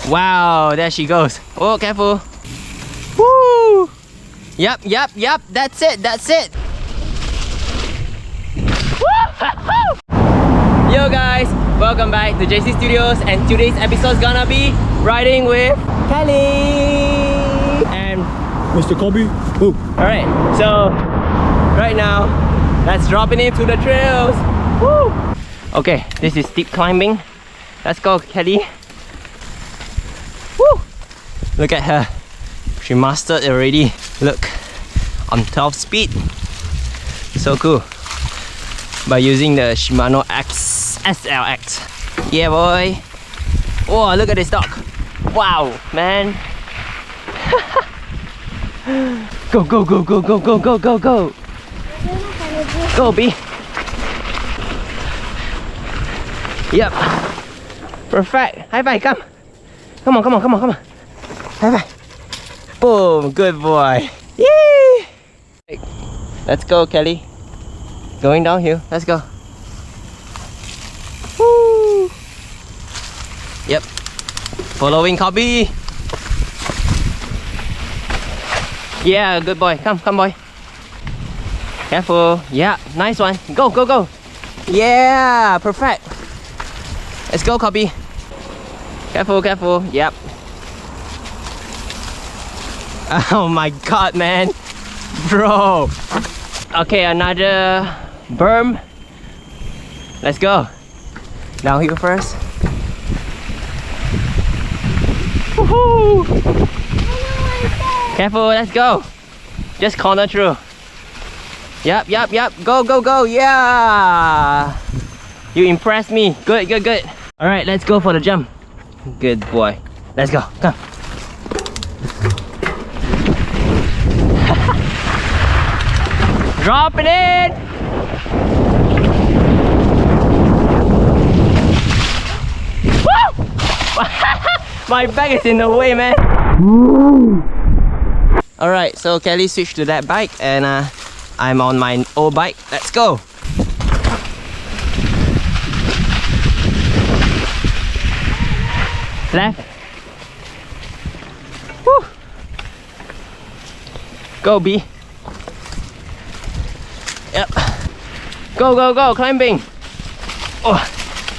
Wow, there she goes. Oh, careful. Woo! Yep, that's it. Yo guys, welcome back to JC Studios, and today's episode is gonna be riding with Kelly and Mr. Kobe. Ooh. Alright, so right now let's drop it into the trails. Woo! Okay, this is steep climbing. Let's go, Kelly. Woo! Look at her. She mastered it already. Look, on 12 speed. So cool. By using the Shimano SLX. Yeah, boy. Whoa, look at this dog. Wow, man. Go. Go, B. Yep. Perfect. High five, come. Come on. High five. Boom, good boy. Yee! Let's go, Kelly. Going downhill. Let's go. Woo! Yep. Following Kobe. Yeah, good boy. Come, boy. Careful. Yeah, nice one. Go. Yeah, perfect. Let's go, Kobe. Careful. Yep. Oh my god, man. Bro. Okay, another berm. Let's go. Downhill first. Woohoo! Careful, let's go. Just corner through. Yep. Go. Yeah. You impressed me. Good. Alright, let's go for the jump. Good boy. Let's go. Come. Drop it in. Woo! My back is in the way, man. Alright, so Kelly switched to that bike and I'm on my old bike. Let's go. Left. Woo! Go, B. Yep. Go, climbing. Oh,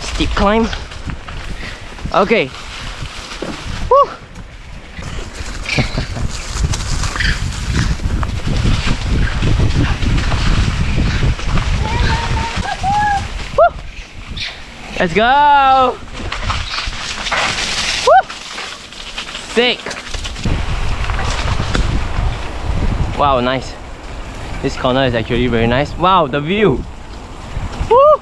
steep climb. Okay. Woo! Woo! Let's go. Woo! Sick. Wow, nice. This corner is actually very nice. Wow, the view. Woo!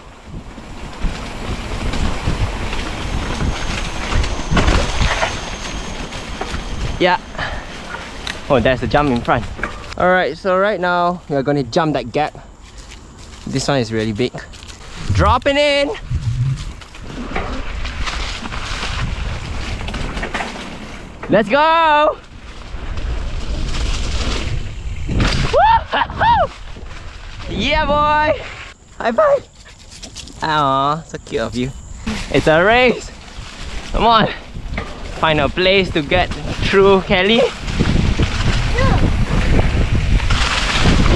Yeah. Oh, there's a jump in front. Alright, so right now we are going to jump that gap. This one is really big. Dropping in. Let's go. Yeah, boy! High five! Aww, so cute of you. It's a race! Come on! Find a place to get through, Kelly.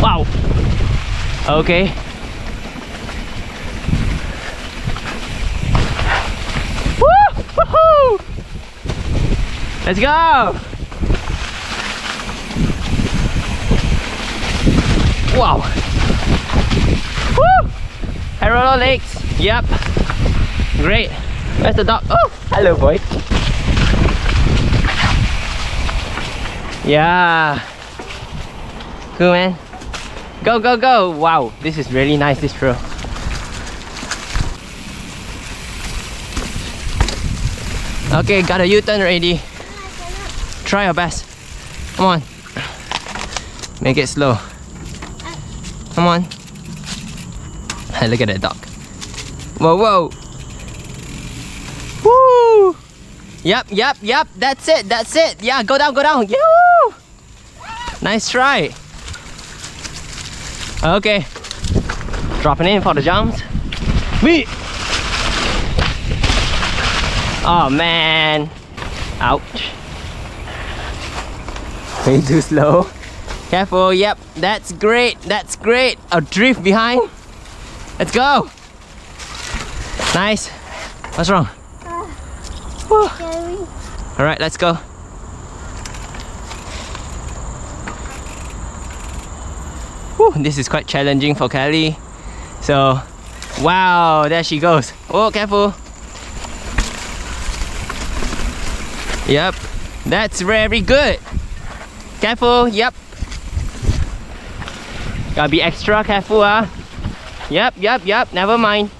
Wow! Okay. Woo! Let's go! Wow! Woo! Roller legs. Yep. Great. Where's the dog? Oh, hello, boy. Yeah. Cool, man. Go. Wow, this is really nice, this trail. Okay, got a U-turn ready. Try your best. Come on. Make it slow. Come on. Look at that dog. Whoa. Woo! Yep. That's it. Yeah, go down. Yoo! Nice try. Okay. Dropping in for the jumps. Me. Oh man. Ouch. Way too slow. Careful, yep, that's great, that's great. A drift behind. Let's go. Nice. What's wrong? Scary. Alright, let's go. Whew, this is quite challenging for Kelly. So, wow, there she goes. Oh, careful. Yep, that's very good. Careful, yep. Gotta be extra careful, Yep, never mind.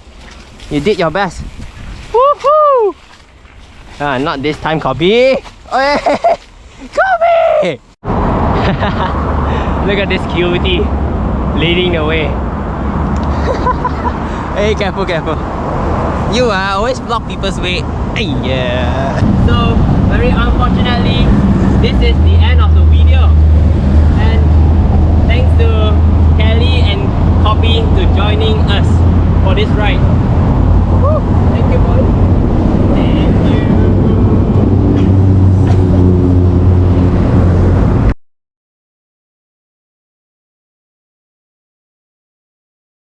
You did your best. Woohoo! Not this time, Kobe. Oh, Kobe! Look at this cutie leading the way. Hey, careful. You always block people's way. Yeah. So, very unfortunately, this is the end of the video. And thanks to Kelly and Kobe to joining us.